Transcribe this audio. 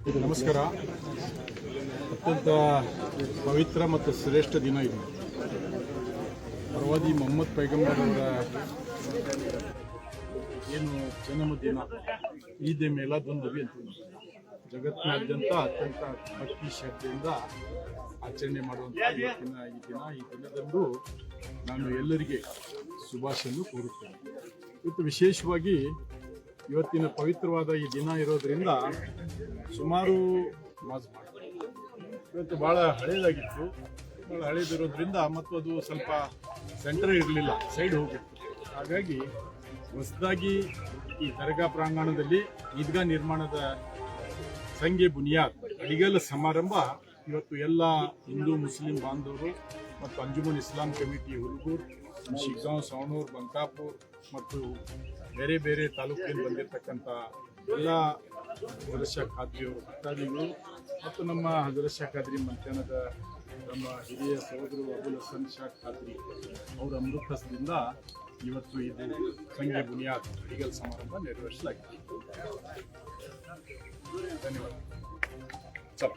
ನಮಸ್ಕಾರ. ಅತ್ಯಂತ ಪವಿತ್ರ ಮತ್ತು ಶ್ರೇಷ್ಠ ದಿನ ಇದು. ಪ್ರವಾದಿ ಮೊಹಮ್ಮದ್ ಪೈಗಂಬರ್ ಅವರ ಏನು ಜನ್ಮದಿನ, ಈದ್ ಮಿಲಾದುನ್ ನಬಿ ಅಂತೀವಿ. ಜಗತ್ತಿನಾದ್ಯಂತ ಅತ್ಯಂತ ಭಕ್ತಿ ಶ್ರದ್ಧೆಯಿಂದ ಆಚರಣೆ ಮಾಡುವಂಥ ಈ ದಿನದಂದು ನಾನು ಎಲ್ಲರಿಗೆ ಶುಭಾಶಯನ್ನು ಕೋರುತ್ತೇನೆ. ಇವತ್ತು ವಿಶೇಷವಾಗಿ ಇವತ್ತಿನ ಪವಿತ್ರವಾದ ಈ ದಿನ ಇರೋದ್ರಿಂದ ಸುಮಾರು ನಮಾಜ್ ಮಾಡ್ತಾರೆ. ಇವತ್ತು ಭಾಳ ಹಳೇದಾಗಿತ್ತು. ಭಾಳ ಹಳೇದಿರೋದ್ರಿಂದ ಮತ್ತು ಅದು ಸ್ವಲ್ಪ ಸೆಂಟರ್ ಇರಲಿಲ್ಲ, ಸೈಡ್ ಹೋಗಿತ್ತು. ಹಾಗಾಗಿ ಹೊಸದಾಗಿ ಈ ದರ್ಗಾ ಪ್ರಾಂಗಣದಲ್ಲಿ ಈದ್ಗಾ ನಿರ್ಮಾಣದ ಸಂಘೆ ಬುನಿಯಾದ್ ಅಡಿಗಲ್ ಸಮಾರಂಭ ಇವತ್ತು ಎಲ್ಲ ಹಿಂದೂ ಮುಸ್ಲಿಂ ಬಾಂಧವರು ಮತ್ತು ಅಂಜುಮನ್ ಇಸ್ಲಾಂ ಕಮಿಟಿ ಹುಲ್ಗೂರ್, ಶಿಗ್ಗಾಂವ್, ಸವಣೂರು, ಬಂಕಾಪುರ್ ಮತ್ತು ಬೇರೆ ಬೇರೆ ತಾಲೂಕಿನಲ್ಲಿ ಬಂದಿರತಕ್ಕಂಥ ಎಲ್ಲ ಹಜರತ್ ಶಾ ಖಾದ್ರಿಯವರು ಭಕ್ತಾದಿಗಳು ಮತ್ತು ನಮ್ಮ ಹಜರತ್ ಶಾ ಖಾದ್ರಿ ಮಂತ್ಯಾನದ ನಮ್ಮ ಹಿರಿಯ ಸಹೋದರು ಅಬುಲ್ ಹಸನ್ ಶಾ ಖಾದ್ರಿ ಅವರ ಅಮೃತಹಸ್ತದಿಂದ ಇವತ್ತು ಇದು ಸಂಘೆ ಬುನಿಯಾದ್ ಅಡಿಗಲ್ ಸಮಾರಂಭ ನೆರವೇರಿಸಲಾಗಿದೆ. ಧನ್ಯವಾದ. ಚಲೋ.